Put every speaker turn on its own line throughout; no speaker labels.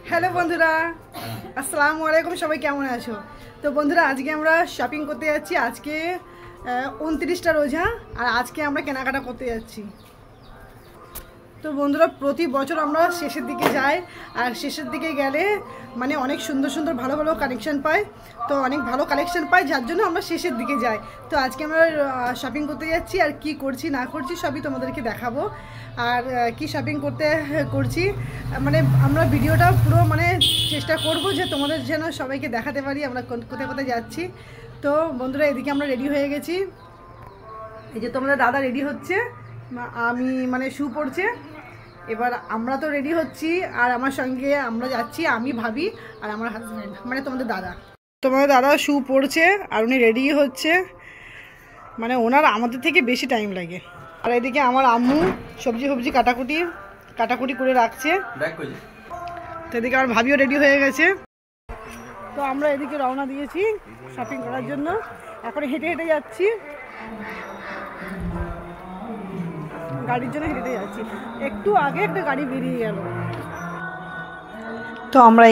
Hello বন্ধুরা, আসসালামু আলাইকুম। সবাই কেমন আছো? তো বন্ধুরা, আজকে আমরা শপিং করতে যাচ্ছি। আজকে 29টা রোজা, আর আজকে আমরা কেনাকাটা করতে যাচ্ছি। তো বন্ধুরা, প্রতি বছর আমরা শেষের দিকে যাই, আর শেষের দিকে গেলে মানে অনেক সুন্দর সুন্দর ভালো ভালো কালেকশন পাই। তো অনেক ভালো কালেকশন পাই, যার জন্য আমরা শেষের দিকে যাই। তো আজকে আমরা শপিং করতে যাচ্ছি, আর কি করছি না করছি সবই তোমাদেরকে দেখাবো। আর কি শপিং করছি মানে আমরা ভিডিওটা পুরো মানে চেষ্টা করব যে তোমাদের যেন সবাইকে দেখাতে পারি আমরা কোথায় কোথায় যাচ্ছি। তো বন্ধুরা, এদিকে আমরা রেডি হয়ে গেছি। এই যে তোমাদের দাদা রেডি হচ্ছে, আমি মানে শু পরছে। এবার আমরা তো রেডি হচ্ছি, আর আমার সঙ্গে আমরা যাচ্ছি, আমি ভাবি আর আমার হাজব্যান্ড মানে তোমাদের দাদা শু পরছে, আর উনি রেডি হচ্ছে। মানে ওনার আমাদের থেকে বেশি টাইম লাগে। আর এদিকে আমার আম্মু সবজি কাটাকুটি করে রাখছে। তো এদিকে আমার ভাবিও রেডি হয়ে গেছে। তো আমরা এদিকে রওনা দিয়েছি শপিং করার জন্য। এখন হেঁটে হেঁটে যাচ্ছি, গাড়ির জন্য হেঁটে যাচ্ছি। একটু আগে একটা গাড়ি বেরিয়ে গেল। তো আমরা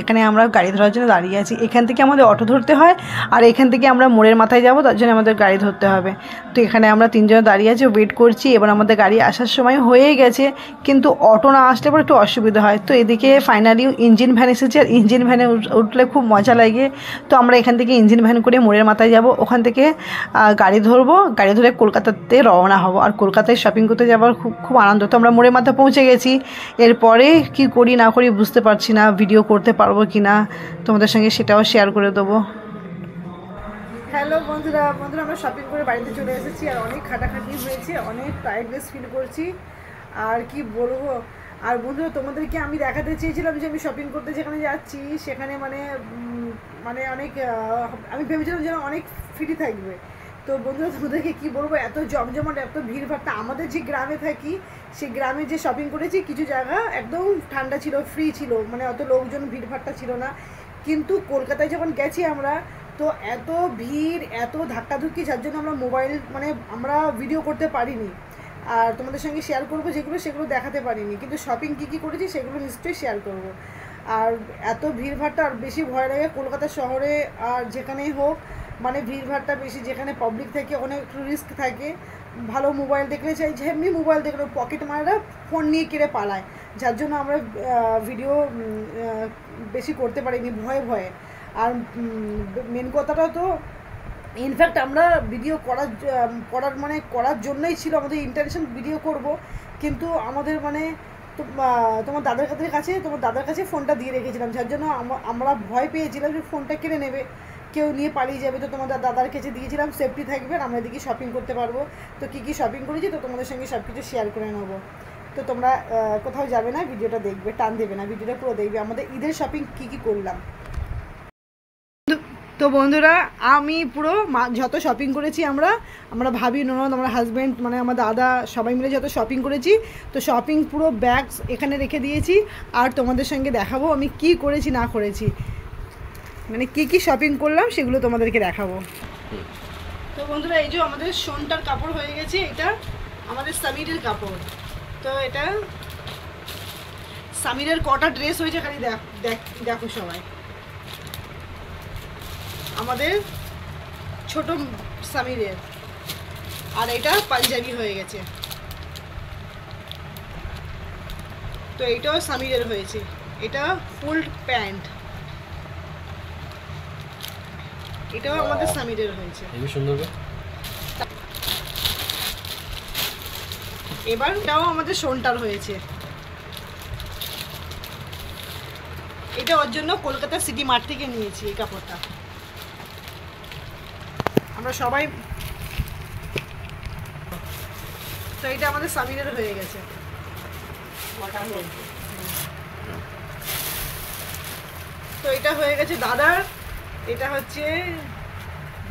এখানে আমরা গাড়ি ধরার জন্য দাঁড়িয়ে আছি। এখান থেকে আমাদের অটো ধরতে হয়, আর এখান থেকে আমরা মোড়ের মাথায় যাব, তার জন্য আমাদের গাড়ি ধরতে হবে। তো এখানে আমরা তিনজন দাঁড়িয়ে আছি, ওয়েট করছি। এবার আমাদের গাড়ি আসার সময় হয়ে গেছে, কিন্তু অটো না আসলে পর একটু অসুবিধা হয়। তো এদিকে ফাইনালি ইঞ্জিন ভ্যান এসেছে, আর ইঞ্জিন ভ্যানে উঠলে খুব মজা লাগে। তো আমরা এখান থেকে ইঞ্জিন ভ্যান করে মোড়ের মাথায় যাব, ওখান থেকে গাড়ি ধরবো, গাড়ি ধরে কলকাতাতে রওনা হব। আর কলকাতায় শপিং করতে যাওয়ার খুব আনন্দ। তো আমরা মোড়ের মাথায় পৌঁছে গেছি। এরপরে কি করি না করি বুঝতে পারছি না, ভিডিও করতে পারবো কি না তোমাদের সঙ্গে সেটাও শেয়ার করে দেবো। হ্যালো বন্ধুরা, আমরা শপিং করে বাড়িতে চলে এসেছি, আর অনেক খাটাখাটি হয়েছে, অনেক টায়ার্ডনেস ফিল করছি, আর কি বলবো। আর বন্ধুরা, তোমাদেরকে আমি দেখাতে চেয়েছিলাম যে আমি শপিং করতে যেখানে যাচ্ছি সেখানে মানে অনেক আমি ভেবেছিলাম যেন অনেক ফ্রি থাকবে। তো বন্ধুরা, তোমাদেরকে কি বলবো, এত জমজমাট, এত ভিড়ভাড়টা। আমাদের যে গ্রামে থাকি সেই গ্রামে যে শপিং করেছি, কিছু জায়গা একদম ঠান্ডা ছিল, ফ্রি ছিল, মানে অত লোকজন ভিড়ভাড়টা ছিল না। কিন্তু কলকাতায় যখন গেছি আমরা, তো এত ভিড়, এত ধাক্কাধুক্কি, যার জন্য আমরা ভিডিও করতে পারিনি। আর তোমাদের সঙ্গে শেয়ার করবো সেগুলো দেখাতে পারিনি, কিন্তু শপিং কী করেছি সেগুলো নিশ্চয়ই শেয়ার করব। আর এত ভিড়ভাড়টা, আর বেশি ভয় লাগে কলকাতা শহরে, আর যেখানেই হোক মানে ভিড়ভাড়টা বেশি। যেখানে পাবলিক থাকে অনেক রিস্ক থাকে। ভালো মোবাইল দেখলে চাই, যেমনি মোবাইল দেখলে পকেট মারা ফোন নিয়ে কেড়ে পালায়, যার জন্য আমরা ভিডিও বেশি করতে পারিনি ভয়ে। আর মেন কথাটা তো ইনফ্যাক্ট আমরা ভিডিও করার জন্যই ছিল আমাদের ইন্টারেশন, ভিডিও করব। কিন্তু আমাদের তোমার দাদার কাছে ফোনটা দিয়ে রেখেছিলাম, যার জন্য আমরা ভয় পেয়েছিলাম যে ফোনটা কেড়ে নেবে, কেউ নিয়ে পালিয়ে যাবে। তো তোমাদের দাদার কাছে দিয়েছিলাম, সেফটি থাকবে, আমরা এদিকে শপিং করতে পারবো। তো কী শপিং করেছি তো তোমাদের সঙ্গে সব কিছু শেয়ার করে নেবো। তো তোমরা কোথাও যাবে না, ভিডিওটা দেখবে, টান দেবে না, ভিডিওটা পুরো দেখবে আমাদের ঈদের শপিং কী করলাম। তো বন্ধুরা, আমি পুরো যত শপিং করেছি আমরা ভাবি, ননদ, আমার হাজব্যান্ড, মানে আমার দাদা, সবাই মিলে যত শপিং করেছি, তো শপিং পুরো ব্যাগ এখানে রেখে দিয়েছি। আর তোমাদের সঙ্গে দেখাবো আমি কি করেছি না করেছি, মানে কি শপিং করলাম সেগুলো তোমাদেরকে দেখাবো। তো বন্ধুরা, এই যে আমাদের সোনটার কাপড় হয়ে গেছে, এটা আমাদের সামিরের কাপড়। তো এটা সামিরের কটা ড্রেস হয়েছে খালি দেখো সবাই, আমাদের ছোট সামিরের। আর এটা পাঞ্জাবি হয়ে গেছে। তো এইটাও সামিরের হয়েছে, এটা ফুল প্যান্ট, এটাও আমাদের সামিরের হয়েছে। এবার এটাও আমাদের সোনটার হয়েছে। এটা ওর জন্য কলকাতা সিটি মার্ট থেকে নিয়েছি এই কাপড়টা। আমরা সবাই, তো এটা আমাদের সামিরের হয়ে গেছে। তো এটা হয়ে গেছে দাদার, এটা হচ্ছে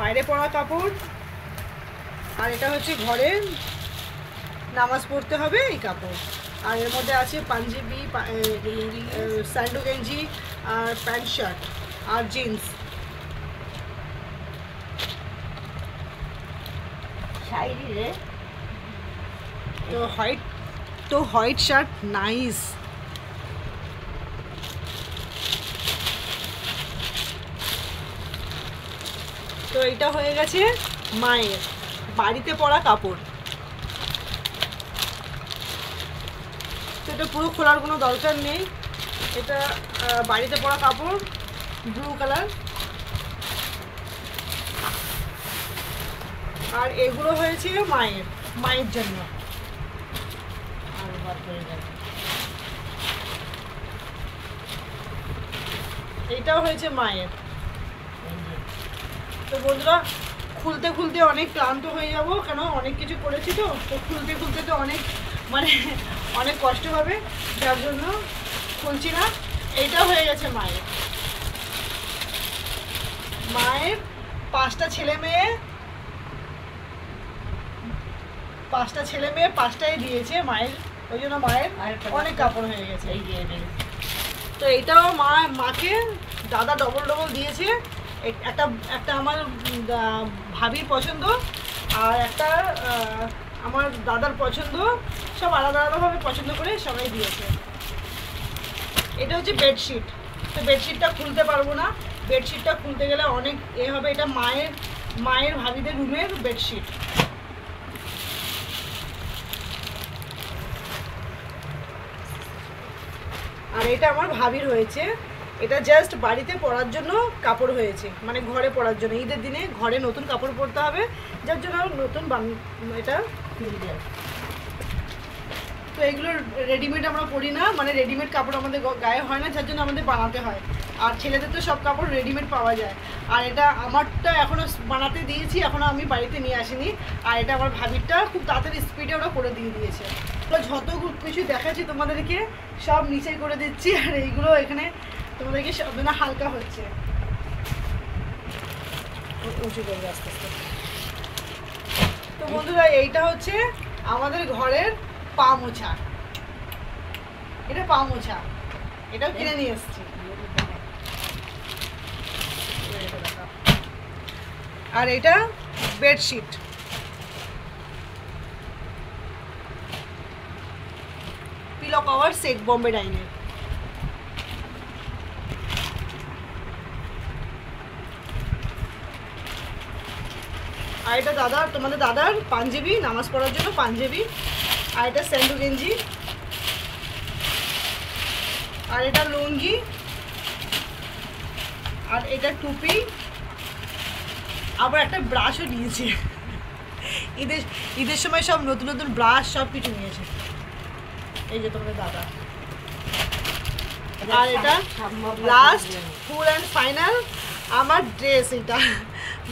বাইরে পরা কাপড়, আর এটা হচ্ছে ঘরে নামাজ পড়তে হবে এই কাপড়। আর এর মধ্যে আছে পাঞ্জাবি, স্যান্ডো গেঞ্জি, আর প্যান্ট শার্ট, আর জিন্স। তো হোয়াইট শার্ট, নাইস। তো এটা হয়ে গেছে মায়ের বাড়িতে পরা কাপড়। তো এটা পুরো খোলার কোনো দরকার নেই, এটা বাড়িতে পরা কাপড় ব্লু কালার। আর এগুলো হয়েছে মায়ের জন্য। এইটাও হয়েছে মায়ের। তো বন্ধুরা খুলতে খুলতে অনেক ক্লান্ত হয়ে যাব, কেন অনেক কিছু করেছি। তো খুলতে খুলতে তো অনেক কষ্ট হবে, যার জন্য খুলছি না। এইটাও হয়ে গেছে মায়ের 5টা ছেলে মেয়ে 5টাই দিয়েছে মায়ের, ওই জন্য মায়ের অনেক কাপড় হয়ে গেছে। তো এইটাও মাকে দাদা ডবল দিয়েছে। একটা আমার ভাবির পছন্দ, আর একটা আমার দাদার পছন্দ, সব আলাদা আলাদাভাবে পছন্দ করে সবাই দিয়েছে। এটা হচ্ছে বেডশিট। তো বেডশিটটা খুলতে পারবো না, বেডশিটটা খুলতে গেলে অনেক হবে। এটা মায়ের ভাবিদের রুমের বেডশিট। আর এটা আমার ভাবির হয়েছে, এটা জাস্ট বাড়িতে পরার জন্য কাপড় হয়েছে, মানে ঘরে পরার জন্য। ঈদের দিনে ঘরে নতুন কাপড় পরতে হবে, যার জন্য নতুন এটা। তো এগুলো রেডিমেড আমরা পরি না, মানে রেডিমেড কাপড় আমাদের গায়ে হয় না, যার জন্য আমাদের বানাতে হয়। আর ছেলেদের তো সব কাপড় রেডিমেড পাওয়া যায়। আর এটা আমারটা এখনও বানাতে দিয়েছি, এখনও আমি বাড়িতে নিয়ে আসিনি। আর এটা আমার ভাবিরটা খুব তাড়াতাড়ি স্পিডে ওরা করে দিয়ে দিয়েছে। যত কিছু দেখাচ্ছি তোমাদেরকে সব নিচে করে দিচ্ছি, আর এইগুলো এখানে তোমাদেরকে সব না হালকা হচ্ছে, উঁচু করবে আস্তে আস্তে। তো বন্ধুরা এইটা হচ্ছে আমাদের ঘরের পা মোছা। এটা পা মোছা, এটাও কিনে নিয়ে এসছি। আর এটা bedsheet. Pillow cover set Bombay ডাইনের। আর এটা তোমাদের দাদার পাঞ্জাবি, নামাজ পড়ার জন্য পাঞ্জাবি। আর এটা স্যান্ডু গেঞ্জি। আর এটা লুঙ্গি। আর এটা টুপি। আবার একটা ব্রাশও নিয়েছে, ঈদের সময় সব নতুন নতুন ব্রাশ সব কিছু নিয়েছে, এই যে তোমাদের দাদা। আর এটা লাস্ট ফুল অ্যান্ড ফাইনাল আমার ড্রেস। এটা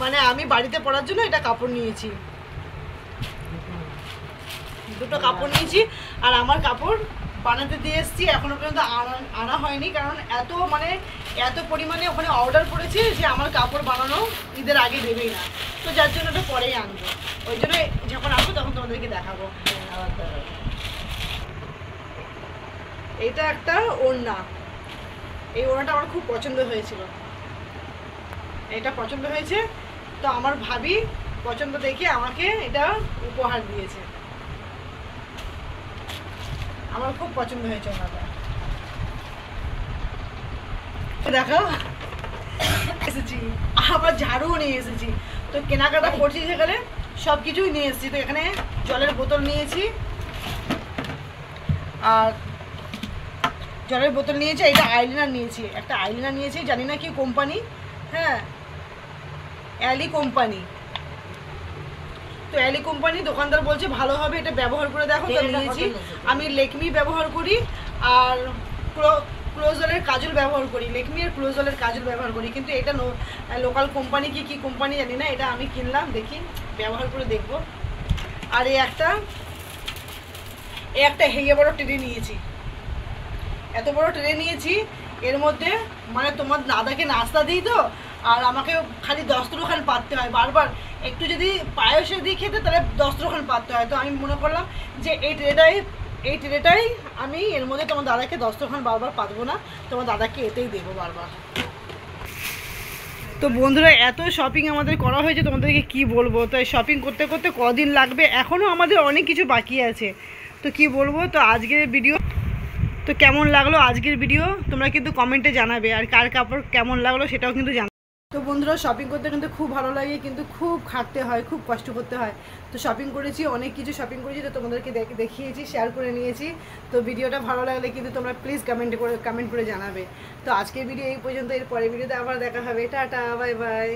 মানে আমি বাড়িতে পরার জন্য এটা কাপড় নিয়েছি, দুটো কাপড় নিয়েছি। আর আমার কাপড় বানাতে দিয়ে এসেছি, এখনো পর্যন্ত আনা হয়নি, কারণ এত পরিমাণে ওখানে অর্ডার করেছি যে আমার কাপড় বানানো ঈদের আগে দেবেই না। তো যার জন্য ওটা পরেই আনবো, ওই জন্য যখন আসবো তখন তোমাদেরকে দেখাবো। এটা একটা ওড়না, এই ওড়নাটা আমার খুব পছন্দ হয়েছিল, এটা পছন্দ হয়েছে। তো আমার ভাবি পছন্দ দেখে আমাকে এটা উপহার দিয়েছে, আমার খুব পছন্দ হয়েছে ওনাটা। দেখো এসেছি, আবার ঝাড়ুও নিয়ে এসেছি। তো কেনাকাটা করছি, সেখানে সব কিছুই নিয়ে এসেছি। তো এখানে জলের বোতল নিয়েছি, আর জলের বোতল নিয়েছি। এটা আইলাইনার নিয়েছি, একটা আইলাইনার নিয়েছি, জানি না কি কোম্পানি, হ্যাঁ অ্যালি কোম্পানি। তো অ্যালি কোম্পানি দোকানদার বলছে ভালো হবে, এটা ব্যবহার করে দেখো। তো নিয়েছি, আমি লেকমি ব্যবহার করি, আর ক্লোজলের কাজল ব্যবহার করি, লেকমি আর ক্লোজলের কাজল ব্যবহার করি। কিন্তু এটা লোকাল কোম্পানি কি কোম্পানি জানি না, এটা আমি কিনলাম, দেখি ব্যবহার করে দেখব। আর এই একটা হেয়ে বড় ট্রে নিয়েছি, এত বড় ট্রে নিয়েছি। এর মধ্যে মানে তোমার দাদাকে নাস্তা দিই, তো আর আমাকে খালি দস্তরখান পাততে হয় বারবার। একটু যদি পায়েসে দিই খেতে, তাহলে দস্তরখান পাততে হয়। তো আমি মনে করলাম যে এই ট্রেটাই আমি এর মধ্যে তোমার দাদাকে দস্তরখান বারবার পাতবো না, তোমার দাদাকে এতেই দেবো বারবার। তো বন্ধুরা এত শপিং আমাদের করা হয়েছে, তোমাদেরকে কি বলবো। তো এই শপিং করতে করতে কদিন লাগবে, এখনও আমাদের অনেক কিছু বাকি আছে। তো কি বলবো। তো আজকের ভিডিও তো কেমন লাগলো আজকের ভিডিও তোমরা কিন্তু কমেন্টে জানাবে, আর কার কাপড় কেমন লাগলো সেটাও কিন্তু জানাবে। তো বন্ধুরা, শপিং করতে কিন্তু খুব ভালো লাগে, কিন্তু খুব খাটতে হয়, খুব কষ্ট করতে হয়। তো শপিং করেছি, অনেক কিছু শপিং করেছি, তো তোমাদেরকে দেখিয়েছি, শেয়ার করে নিয়েছি। তো ভিডিওটা ভালো লাগলে কিন্তু তোমরা প্লিজ কমেন্ট করে জানাবে। তো আজকের ভিডিও এই পর্যন্ত, এর পরের ভিডিওতে আবার দেখা হবে। Tata, bye bye.